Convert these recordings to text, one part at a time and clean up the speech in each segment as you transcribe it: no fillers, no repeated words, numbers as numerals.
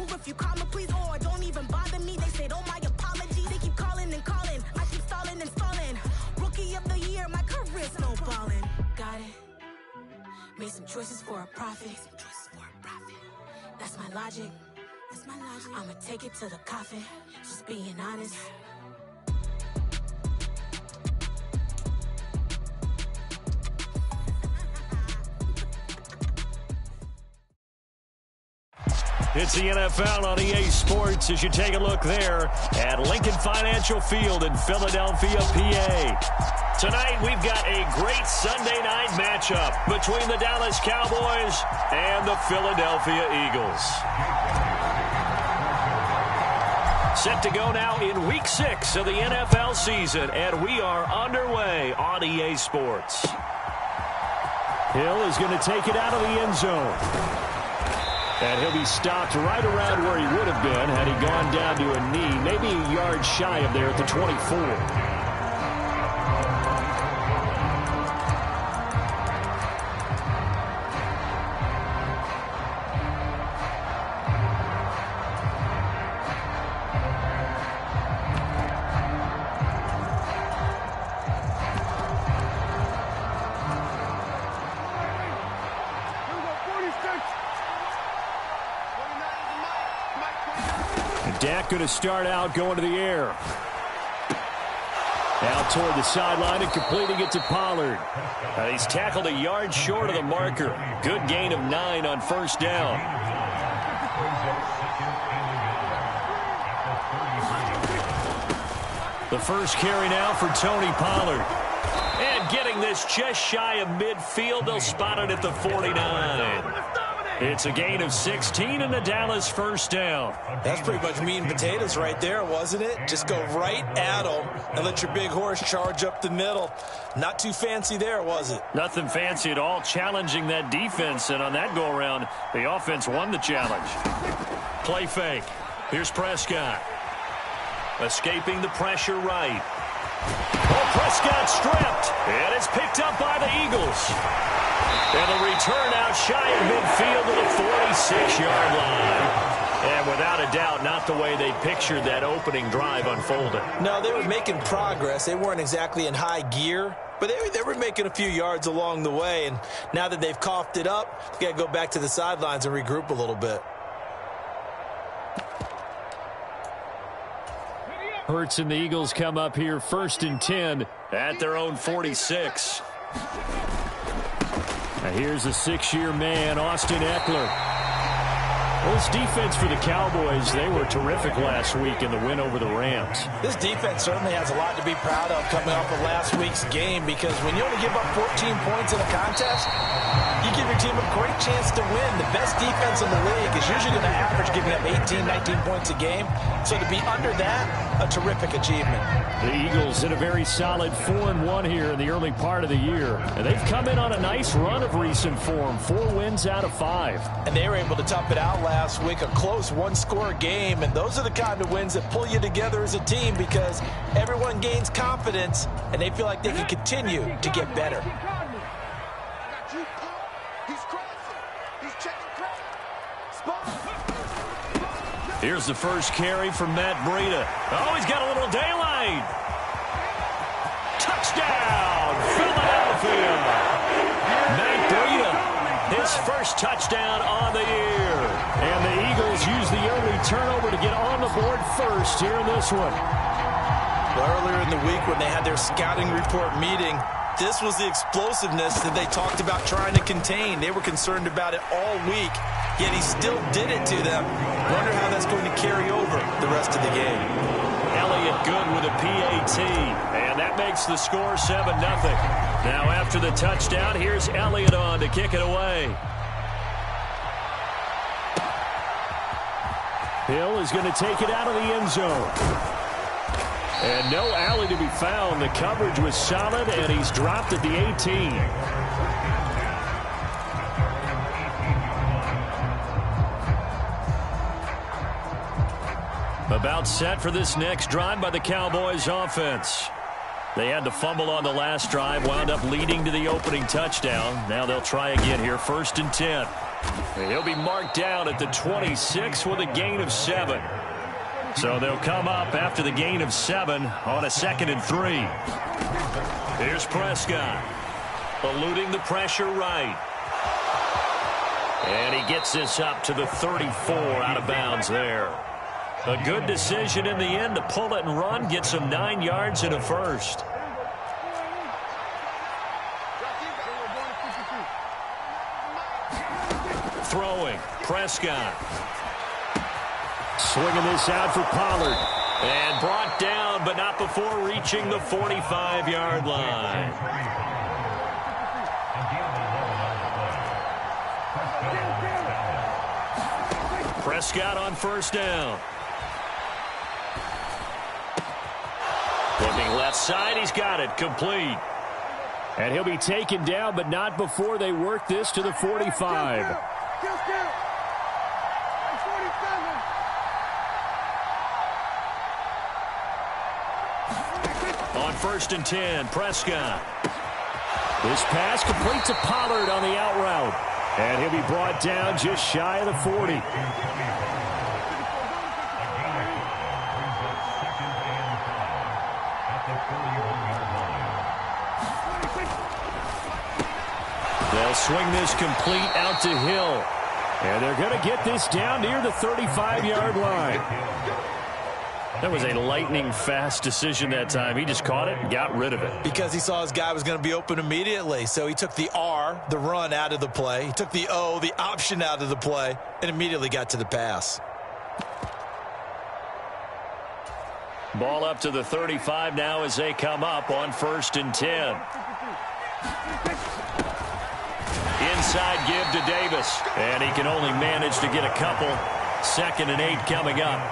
move if you call me, please, or don't even bother me. They said, oh, my apologies. They keep calling and calling. I keep stalling and stalling. Rookie of the year, my career snowballing. Got it. Made some choices for a profit. That's my logic. I'ma take it to the coffin. Just being honest. It's the NFL on EA Sports as you take a look there at Lincoln Financial Field in Philadelphia, PA. Tonight, we've got a great Sunday night matchup between the Dallas Cowboys and the Philadelphia Eagles. Set to go now in Week 6 of the NFL season, and we are underway on EA Sports. Hill is going to take it out of the end zone. And he'll be stopped right around where he would have been had he gone down to a knee, maybe a yard shy of there at the 24. Dak going to start out going to the air. Out toward the sideline and completing it to Pollard. He's tackled a yard short of the marker. Good gain of 9 on first down. The first carry now for Tony Pollard. And getting this just shy of midfield, they'll spot it at the 49. It's a gain of 16 and the Dallas first down. That's pretty much meat and potatoes right there, wasn't it? Just go right at them and let your big horse charge up the middle. Not too fancy there, was it? Nothing fancy at all, challenging that defense, and on that go-around, the offense won the challenge. Play fake. Here's Prescott. Escaping the pressure right. Oh, Prescott stripped, and it's picked up by the Eagles. And a return out shy of midfield to the 46-yard line. And without a doubt, not the way they pictured that opening drive unfolding. No, they were making progress. They weren't exactly in high gear, but they were making a few yards along the way. And now that they've coughed it up, they got to go back to the sidelines and regroup a little bit. Hurts and the Eagles come up here 1st and 10 at their own 46. Now here's a 6-year man, Austin Eckler. Well, this defense for the Cowboys, they were terrific last week in the win over the Rams. This defense certainly has a lot to be proud of coming off of last week's game, because when you only give up 14 points in a contest, you give your team a great chance to win. The best defense in the league is usually going to average giving up 18, 19 points a game. So to be under that, a terrific achievement. The Eagles in a very solid 4-1 here in the early part of the year. And they've come in on a nice run of recent form, 4 wins out of 5. And they were able to tough it out last week, a close one-score game. And those are the kind of wins that pull you together as a team, because everyone gains confidence and they feel like they can continue to get better. Here's the first carry for Matt Breida. Oh, he's got a little daylight. Touchdown, Philadelphia. Matt Breida, his first touchdown on the year. And the Eagles use the early turnover to get on the board first here in this one. Well, earlier in the week when they had their scouting report meeting, this was the explosiveness that they talked about trying to contain. They were concerned about it all week, yet he still did it to them. Wonder how that's going to carry over the rest of the game. Elliott good with a PAT, and that makes the score 7-0. Now after the touchdown, here's Elliott on to kick it away. Hill is going to take it out of the end zone. And no alley to be found. The coverage was solid, and he's dropped at the 18. About set for this next drive by the Cowboys offense. They had to fumble on the last drive, wound up leading to the opening touchdown. Now they'll try again here, 1st and 10. He'll be marked down at the 26 with a gain of 7. So they'll come up after the gain of 7 on a 2nd and 3. Here's Prescott, eluding the pressure right. And he gets this up to the 34, out of bounds there. A good decision in the end to pull it and run, get some 9 yards and a first. Throwing, Prescott. Swinging this out for Pollard. And brought down, but not before reaching the 45-yard line. Prescott on first down. Looking left side, he's got it, complete. And he'll be taken down, but not before they work this to the 45. On 1st and 10, Prescott. This pass complete to Pollard on the out route. And he'll be brought down just shy of the 40. They'll swing this complete out to Hill. And they're going to get this down near the 35-yard line. That was a lightning-fast decision that time. He just caught it and got rid of it. Because he saw his guy was going to be open immediately. So he took the R, the run, out of the play. He took the O, the option, out of the play, and immediately got to the pass. Ball up to the 35 now as they come up on 1st and 10. Inside give to Davis. And he can only manage to get a couple. 2nd and 8 coming up.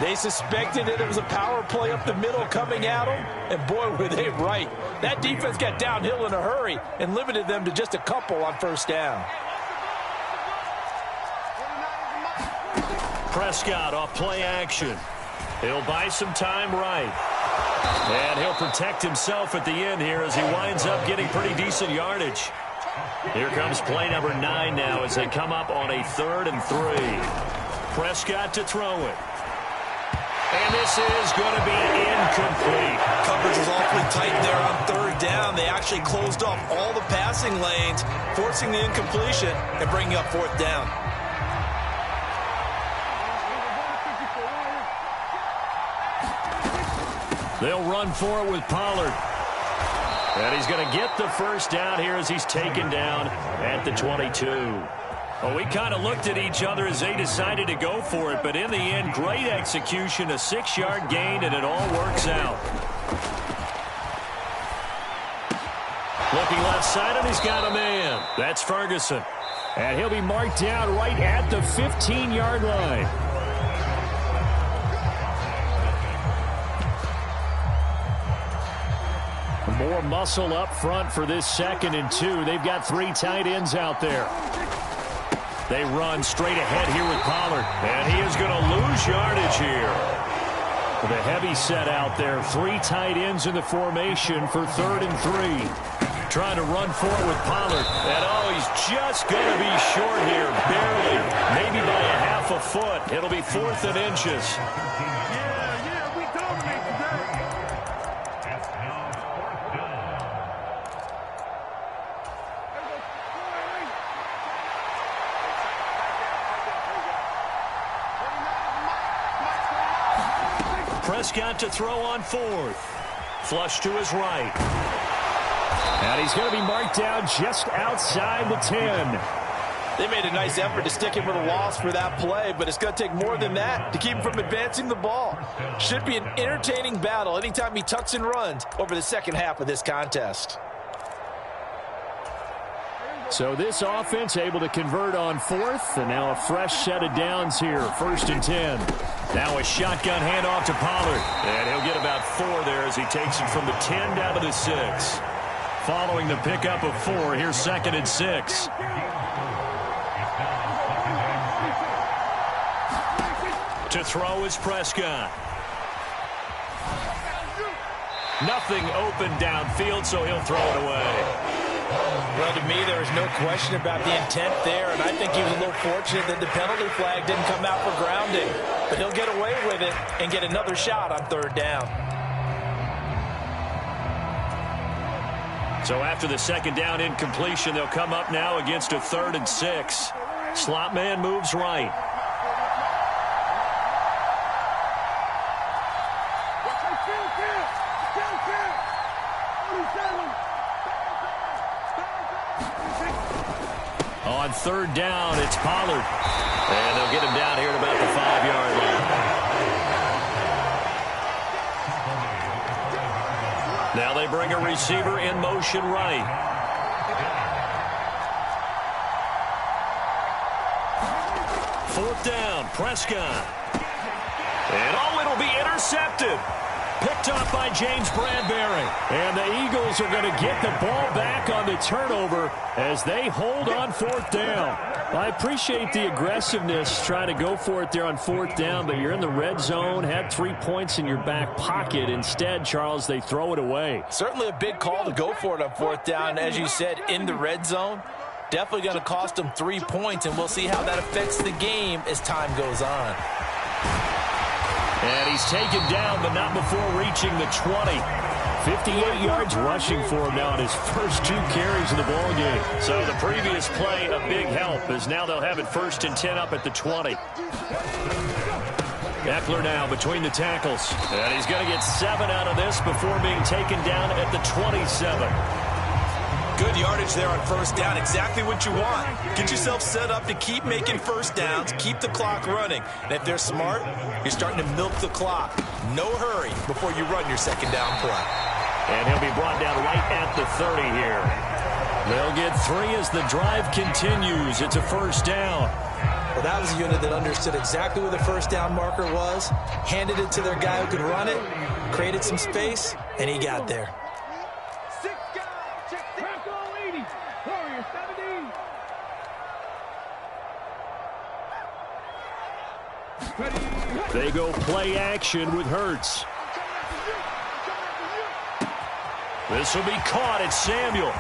They suspected it was a power play up the middle coming at them, and boy, were they right. That defense got downhill in a hurry and limited them to just a couple on first down. Prescott off play action. He'll buy some time right. And he'll protect himself at the end here as he winds up getting pretty decent yardage. Here comes play number 9 now as they come up on a 3rd and 3. Prescott to throw it. And this is going to be incomplete. Coverage was awfully tight there on 3rd down. They actually closed off all the passing lanes, forcing the incompletion and bringing up 4th down. They'll run for it with Pollard. And he's going to get the first down here as he's taken down at the 22. Well, we kind of looked at each other as they decided to go for it, but in the end, great execution, a 6-yard gain, and it all works out. Looking left side, and he's got a man. That's Ferguson. And he'll be marked down right at the 15-yard line. More muscle up front for this 2nd and 2. They've got 3 tight ends out there. They run straight ahead here with Pollard. And he is going to lose yardage here. With a heavy set out there. 3 tight ends in the formation for 3rd and 3. Trying to run for it with Pollard. And oh, he's just going to be short here. Barely. Maybe by a half a foot. It'll be 4th and inches. Prescott to throw on 4th. Flush to his right. And he's going to be marked down just outside the 10. They made a nice effort to stick him with a loss for that play, but it's going to take more than that to keep him from advancing the ball. Should be an entertaining battle anytime he tucks and runs over the second half of this contest. So this offense able to convert on 4th, and now a fresh set of downs here, 1st and 10. Now a shotgun handoff to Pollard, and he'll get about 4 there as he takes it from the 10 down to the 6. Following the pickup of 4, here's 2nd and 6. To throw is Prescott. Nothing open downfield, so he'll throw it away. Well, to me, there was no question about the intent there, and I think he was a little fortunate that the penalty flag didn't come out for grounding. But he'll get away with it and get another shot on third down. So after the second down incompletion, they'll come up now against a 3rd and 6. Slot man moves right. On third down, it's Pollard. And they'll get him down here at about the 5-yard line. Now they bring a receiver in motion right. Fourth down, Prescott. And it'll be intercepted. Picked off by James Bradbury. And the Eagles are going to get the ball back on the turnover as they hold on fourth down. I appreciate the aggressiveness trying to go for it there on fourth down, but you're in the red zone, had 3 points in your back pocket. Instead, Charles, they throw it away. Certainly a big call to go for it on fourth down. As you said, in the red zone, definitely going to cost them 3 points, and we'll see how that affects the game as time goes on. And he's taken down, but not before reaching the 20. 58 yards rushing for him now in his first 2 carries of the ball game. So the previous play, a big help, as now they'll have it 1st and 10 up at the 20. Eckler now between the tackles. And he's going to get 7 out of this before being taken down at the 27. Good yardage there on first down. Exactly what you want. Get yourself set up to keep making first downs, keep the clock running. And if they're smart, you're starting to milk the clock. No hurry before you run your second down play. And he'll be brought down right at the 30 here. They'll get 3 as the drive continues. It's a first down. Well, that was a unit that understood exactly where the first down marker was, handed it to their guy who could run it, created some space, and he got there. They go play action with Hurts. This will be caught at Samuel.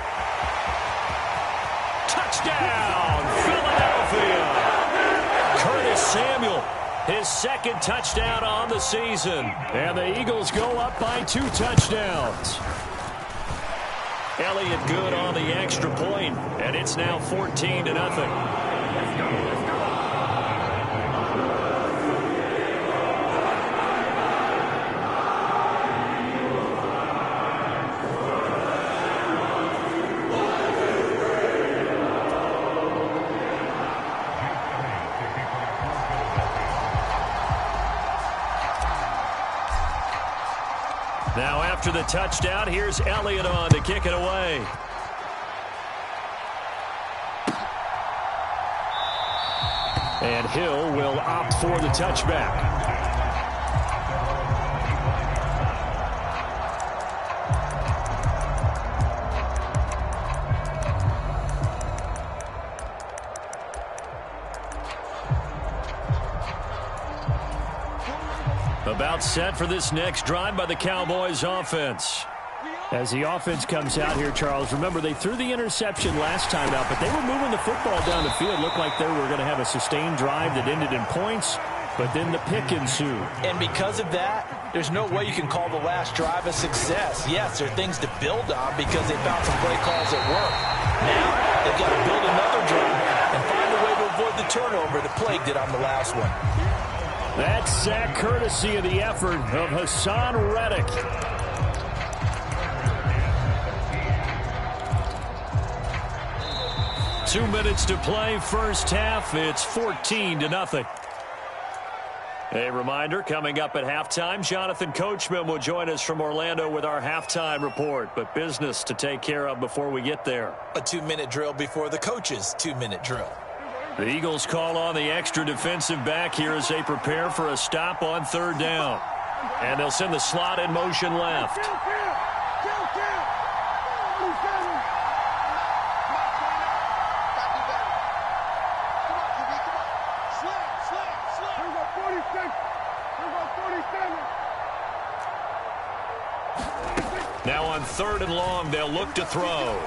Touchdown, Philadelphia. Curtis Samuel, his 2nd touchdown on the season. And the Eagles go up by 2 touchdowns. Elliott good on the extra point, and it's now 14-0. Let's go. Now after the touchdown, here's Elliott on to kick it away. And Hill will opt for the touchback. About set for this next drive by the Cowboys offense. As the offense comes out here, Charles, remember they threw the interception last time out, but they were moving the football down the field. Looked like they were going to have a sustained drive that ended in points, but then the pick ensued. And because of that, there's no way you can call the last drive a success. Yes, there are things to build on because they found some play calls at work. Now, they've got to build another drive and find a way to avoid the turnover that plagued it on the last one. That sack courtesy of the effort of Hassan Reddick. Two minutes to play, first half. It's 14-0. A reminder, coming up at halftime, Jonathan Coachman will join us from Orlando with our halftime report, but business to take care of before we get there. A 2-minute drill before the coach's 2-minute drill. The Eagles call on the extra defensive back here as they prepare for a stop on third down. And they'll send the slot in motion left. Now on 3rd and long, they'll look to throw.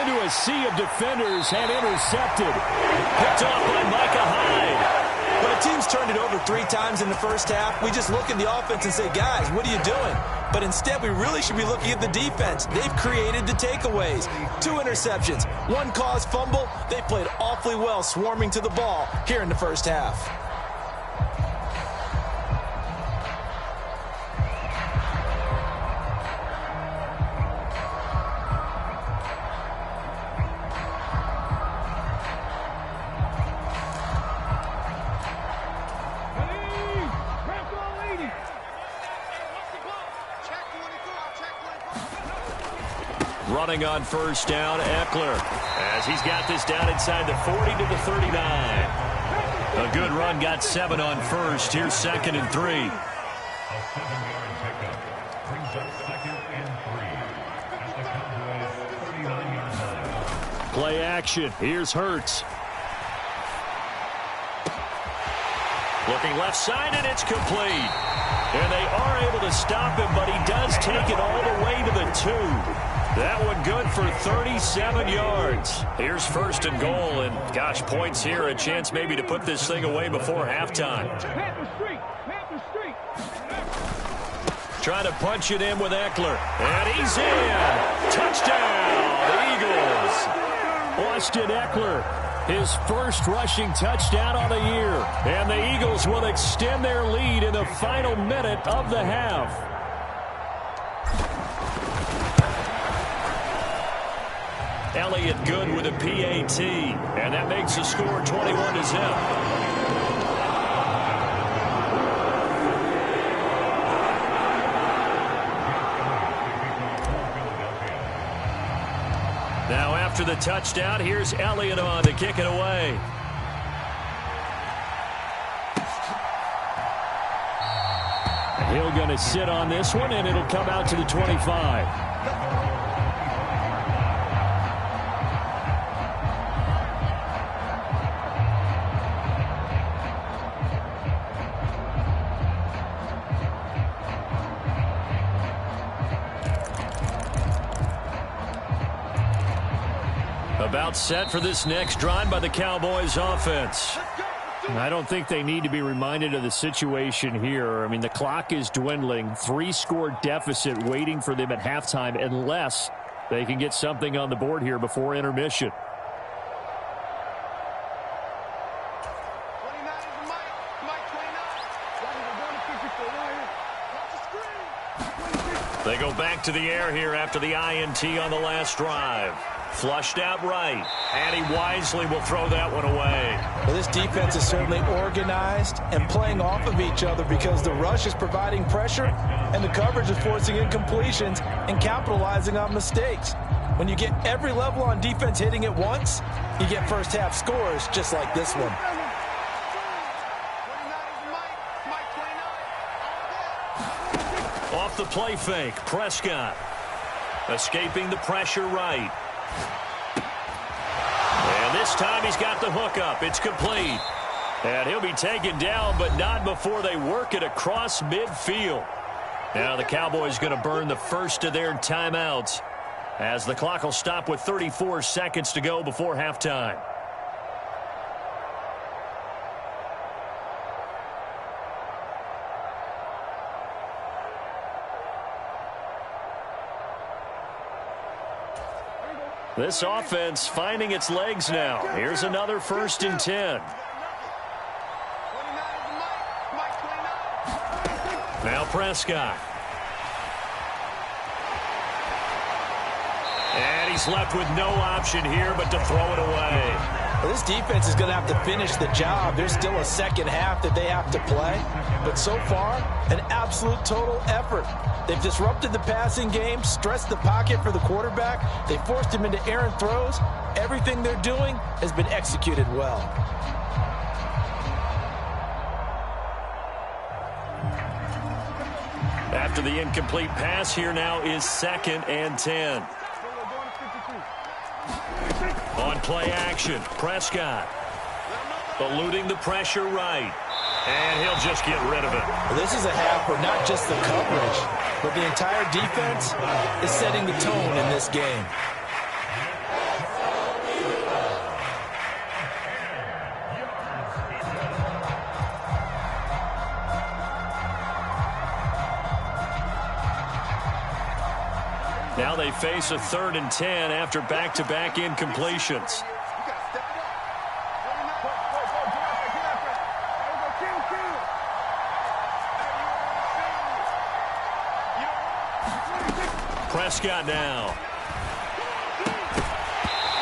Into a sea of defenders and intercepted. Picked off by Micah Hyde. When a team's turned it over 3 times in the first half, we just look at the offense and say, guys, what are you doing? But instead, we really should be looking at the defense. They've created the takeaways. 2 interceptions, 1 caused fumble. They played awfully well swarming to the ball here in the first half. Running on 1st down, Eckler, as he's got this down inside the 40 to the 39. A good run, got 7 on 1st. Here's 2nd and 3. A 7-yard pickup brings up 2nd and 3 at the Cowboys' 39-yard line. Play action. Here's Hurts. Looking left side, and it's complete. And they are able to stop him, but he does take it all the way to the 2. That one good for 37 yards. Here's 1st and goal, and gosh, points here, a chance maybe to put this thing away before halftime. Trying to punch it in with Eckler, and he's in. Touchdown, the Eagles. Austin Eckler, his first rushing touchdown on the year, and the Eagles will extend their lead in the final minute of the half. Elliott good with a PAT, and that makes the score 21-0. Now after the touchdown, here's Elliott on to kick it away. Hill going to sit on this one, and it'll come out to the 25. About set for this next drive by the Cowboys offense. I don't think they need to be reminded of the situation here. I mean, the clock is dwindling. 3-score deficit waiting for them at halftime unless they can get something on the board here before intermission. They go back to the air here after the INT on the last drive. Flushed out right, and he wisely will throw that one away. Well, this defense is certainly organized and playing off of each other because the rush is providing pressure and the coverage is forcing incompletions and capitalizing on mistakes. When you get every level on defense hitting at once, you get first half scores just like this one. Off the play fake, Prescott. Escaping the pressure right. And this time he's got the hook up. It's complete. And he'll be taken down, but not before they work it across midfield. Now the Cowboys going to burn the first of their timeouts as the clock will stop with 34 seconds to go before halftime. This offense finding its legs now. Here's another 1st and 10. Now Prescott. And he's left with no option here but to throw it away. Well, this defense is going to have to finish the job. There's still a second half that they have to play. But so far, an absolute total effort. They've disrupted the passing game, stressed the pocket for the quarterback. They forced him into errant throws. Everything they're doing has been executed well. After the incomplete pass, here now is 2nd and 10. On play action, Prescott eluding the pressure right. And he'll just get rid of it. Well, this is a half where not just the coverage, but the entire defense is setting the tone in this game. Now they face a 3rd and 10 after back-to-back incompletions. Prescott now.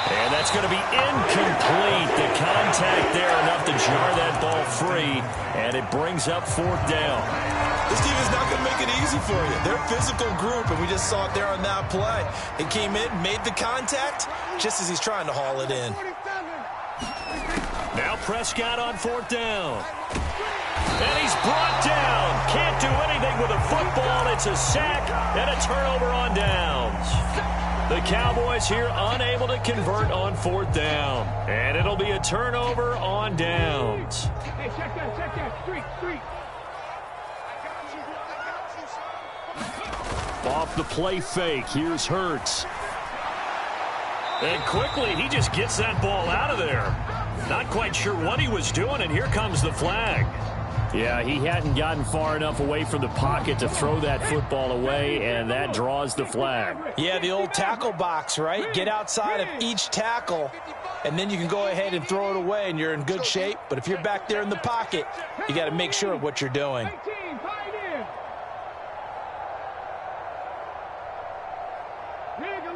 And that's going to be incomplete. The contact there enough to jar that ball free, and it brings up 4th down. This team is not going to make it easy for you. They're a physical group, and we just saw it there on that play. It came in, made the contact, just as he's trying to haul it in. Now Prescott on 4th down. And he's brought down. Can't do anything with a football. It's a sack and a turnover on downs. The Cowboys here unable to convert on 4th down. And it'll be a turnover on downs. Hey, check that. Street. Off the play fake, here's Hurts. And quickly, he just gets that ball out of there. Not quite sure what he was doing, and here comes the flag. Yeah, he hadn't gotten far enough away from the pocket to throw that football away, and that draws the flag. Yeah, the old tackle box, right? Get outside of each tackle, and then you can go ahead and throw it away, and you're in good shape. But if you're back there in the pocket, you got to make sure of what you're doing.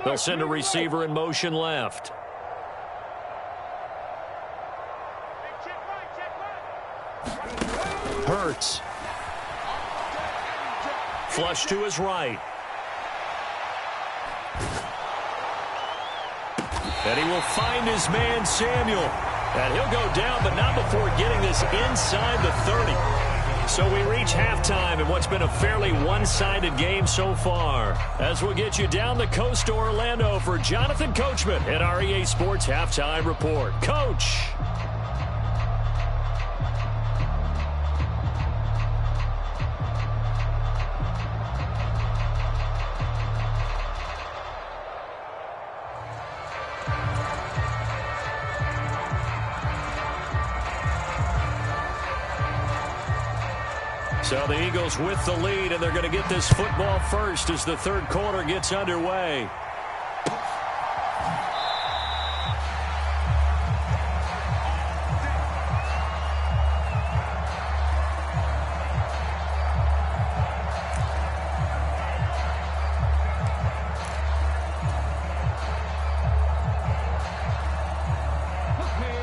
They'll send a receiver in motion left. Hurts. Flush to his right. And he will find his man, Samuel. And he'll go down, but not before getting this inside the 30. So we reach halftime in what's been a fairly one-sided game so far. As we'll get you down the coast to Orlando for Jonathan Coachman at our EA Sports Halftime Report. Coach. So the Eagles with the lead, and they're going to get this football first as the 3rd quarter gets underway.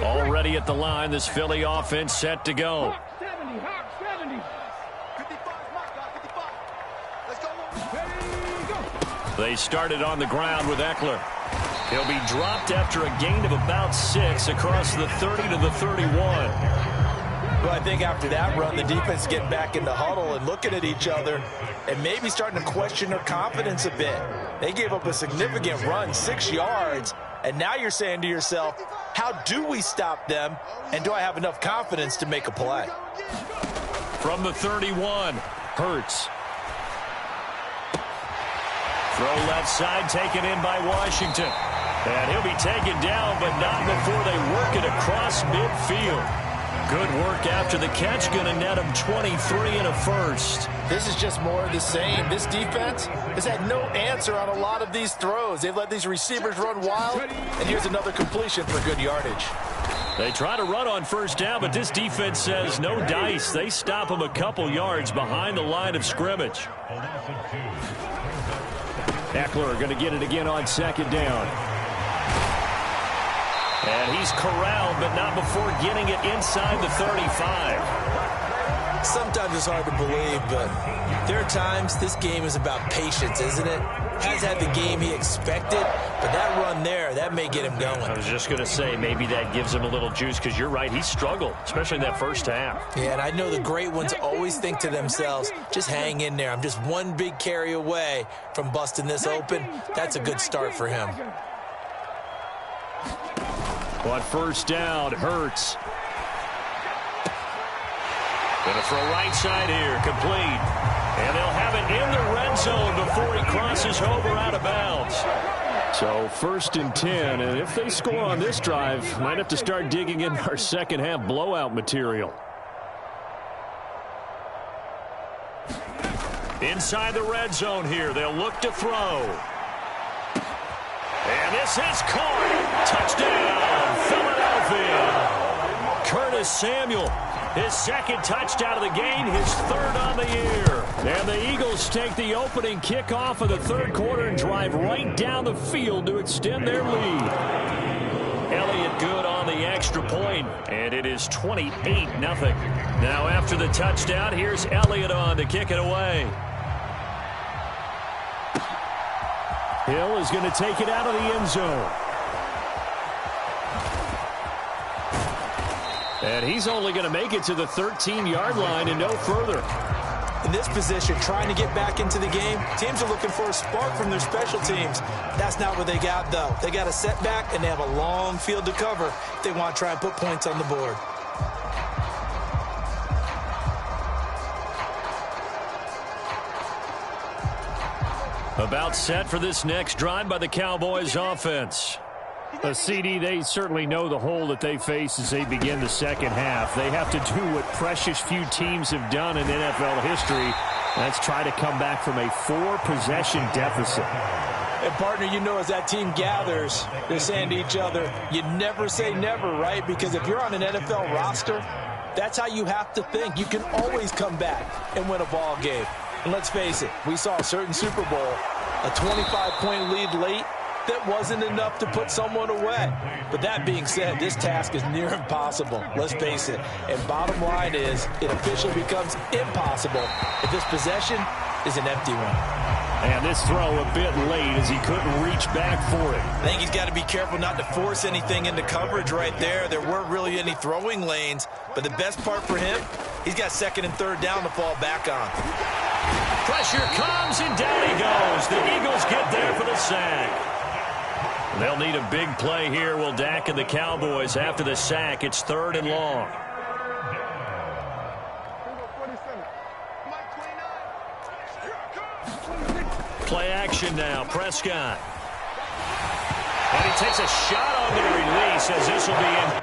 Already at the line, this Philly offense set to go. They started on the ground with Eckler. He'll be dropped after a gain of about 6 across the 30 to the 31. Well, I think after that run, the defense getting back in the huddle and looking at each other and maybe starting to question their confidence a bit. They gave up a significant run, 6 yards, and now you're saying to yourself, how do we stop them, and do I have enough confidence to make a play? From the 31, Hurts. Throw left side, taken in by Washington. And he'll be taken down, but not before they work it across midfield. Good work after the catch, going to net him 23 and a first. This is just more of the same. This defense has had no answer on a lot of these throws. They've let these receivers run wild, and here's another completion for good yardage. They try to run on 1st down, but this defense says no dice. They stop him a couple yards behind the line of scrimmage. Eckler going to get it again on 2nd down. And he's corralled, but not before getting it inside the 35. Sometimes it's hard to believe, but there are times this game is about patience, isn't it? Has had the game he expected, but that run there, that may get him going. I was just going to say, maybe that gives him a little juice, because you're right, he struggled, especially in that 1st half. Yeah, and I know the great ones always think to themselves, just hang in there. I'm just one big carry away from busting this open. That's a good start for him. On 1st down, Hurts. Gonna throw right side here, complete. And they'll have it in the red zone before he crosses over out of bounds. So 1st and 10, and if they score on this drive, might have to start digging in our second half blowout material. Inside the red zone here, they'll look to throw. And this is caught. Touchdown, Philadelphia. Curtis Samuel, his 2nd touchdown of the game, his 3rd on the year. And the Eagles take the opening kickoff of the 3rd quarter and drive right down the field to extend their lead. Elliott good on the extra point, and it is 28-0. Now after the touchdown, here's Elliott on to kick it away. Hill is going to take it out of the end zone. And he's only going to make it to the 13-yard line and no further. In this position, trying to get back into the game, teams are looking for a spark from their special teams. That's not what they got, though. They got a setback, and they have a long field to cover if they want to try and put points on the board. About set for this next drive by the Cowboys offense. A CD, they certainly know the hole that they face as they begin the second half. They have to do what precious few teams have done in NFL history. That's try to come back from a 4-possession deficit. And, partner, you know, as that team gathers, they're saying to each other, you never say never, right? Because if you're on an NFL roster, that's how you have to think. You can always come back and win a ball game. And let's face it, we saw a certain Super Bowl, a 25-point lead late, that wasn't enough to put someone away. But that being said, this task is near impossible. Let's face it. And bottom line is, it officially becomes impossible if this possession is an empty one. And this throw a bit late as he couldn't reach back for it. I think he's got to be careful not to force anything into coverage right there. There weren't really any throwing lanes. But the best part for him, he's got 2nd and 3rd down to fall back on. Pressure comes, and down he goes. The Eagles get there for the sack. They'll need a big play here, will Dak and the Cowboys. After the sack, it's 3rd and long. Play action now, Prescott. And he takes a shot on the release as this will be in.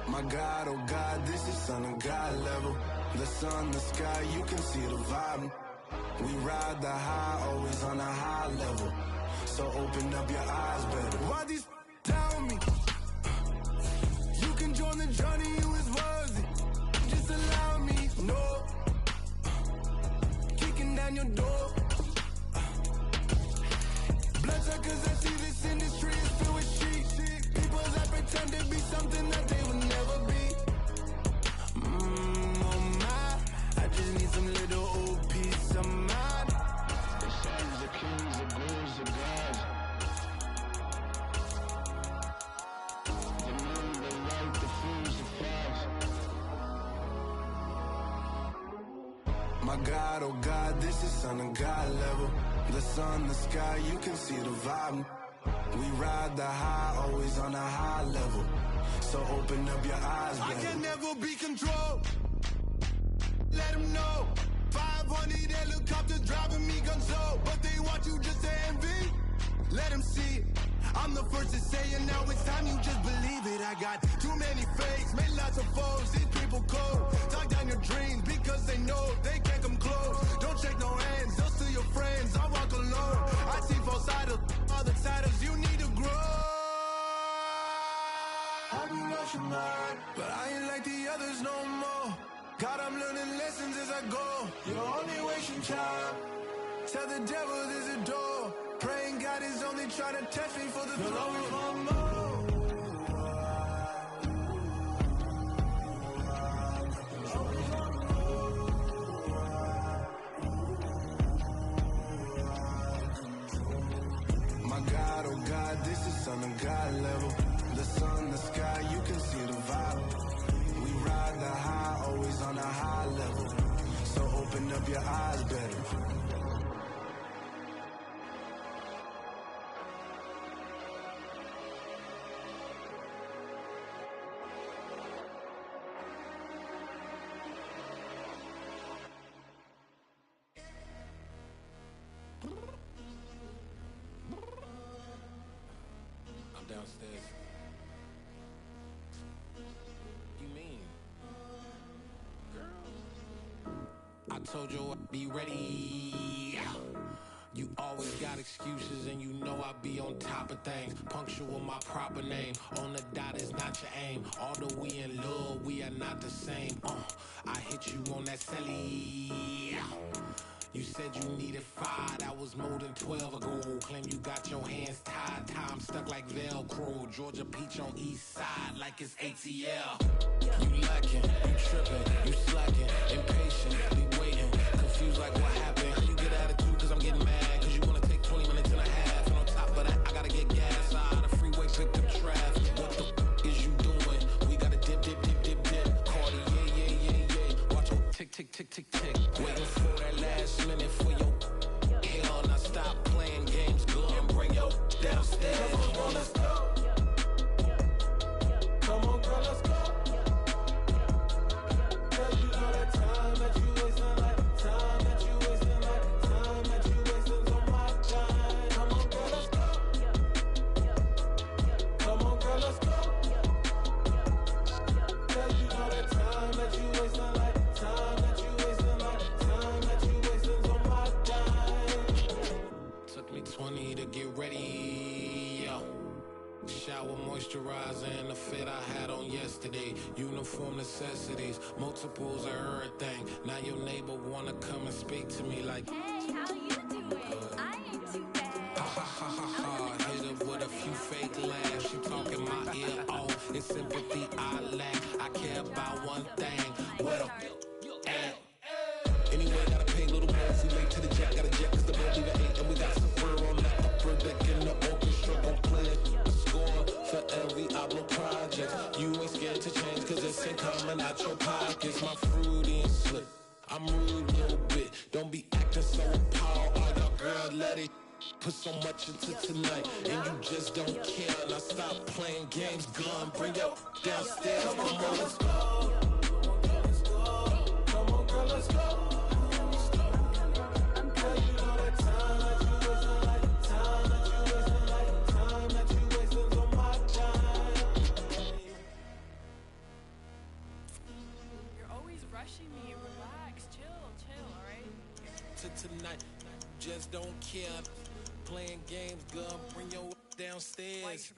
My God, oh God, this is Son of God level. The sun, the sky, you can see the vibe. We ride the high, always on a high level. So open up your eyes better. Why these tell me? You can join the journey, you is worthy. Just allow me, no. Kicking down your door. Bloodsuckers, I see this industry is filled with sheep. People that pretend to be something that they would never be. Oh my, I just need some little old peace of mind. The sons of kings, the ghouls, the gods. The moon, the light, the fools, the fogs. My God, oh God, this is Son of God level. The sun, the sky, you can see the vibe. We ride the high, always on a high level. So open up your eyes, baby. I can never be controlled. Let them know. 500 helicopters driving me gonzo. But they want you just to envy. Let them see it. I'm the first to say it, now it's time you just believe it. I got too many fakes, made lots of foes. These people cold. Talk down your dreams because they know they can't come close. Don't shake no hands, those to your friends. I walk alone. I see both sides of other titles. You need to grow. You're only wasting time. Tell the devil there's a door. Praying God is only trying to test me for the throne. My God, oh God, this is Son of God level. The sun, the sky, you can see the vibe. We ride the high, always on a high level. So open up your eyes better. I'm downstairs. You mean? Girl, I told you I'd be ready. You always got excuses and you know I be on top of things. Punctual my proper name. On the dot is not your aim. Although we in love, we are not the same. I hit you on that celly. You said you needed 5, that was more than 12 ago. Claim you got your hands tied, time stuck like Velcro. Georgia Peach on east side like it's ATL. You lacking, you tripping, you slacking, impatient, be waiting, confused like what happened. How you get attitude cause I'm getting mad, cause you wanna take 20 minutes and a half. And on top of that, I gotta get gas out of the freeway, pick up traffic. What the is you doing? We gotta dip, dip, dip, dip, dip. Cardi, yeah. Watch your tick, tick, tick, tick, tick. Waiting for that last minute for your hell. Now stop playing games, go and bring your downstairs. Come on, let's go. Come on, girl, let's go. Cause you know that time that you wasting, like time that you wasting, like time that you wasting on my time. Come on, girl, let's go. Come on, girl, let's go. Cause you know that time that you wasting, like time that you wasting, like time that you wasting on my time. Took me 20 to get ready, yo. Shower moisturizer and the fit I had on yesterday. Uniform necessities, multiples of everything. Now your neighbor wanna come and speak to me like, hey, how you doing? I ain't too bad. ha ha ha ha ha. Hit her with a few fake laughs. She talking my ear off. It's sympathy I lack. I care about one thing. What up? Anyway, gotta pay a little more if we late to the jet. Gotta jet cause the boat leave at 8. And we got some fur on the upper deck in the orchestra. Gon' play it. Score for every Ablo project. You ain't scared to change cause it's ain't coming out your pockets. My fruity and slip. I'm rude a little bit. Don't be acting so appalled. All y'all girls let it put so much into tonight. And you just don't care. Now stop playing games. Gun, bring your downstairs. Come on, let's go. Come on, girl, let's go. Tonight, just don't care. Playing games, girl, bring your downstairs.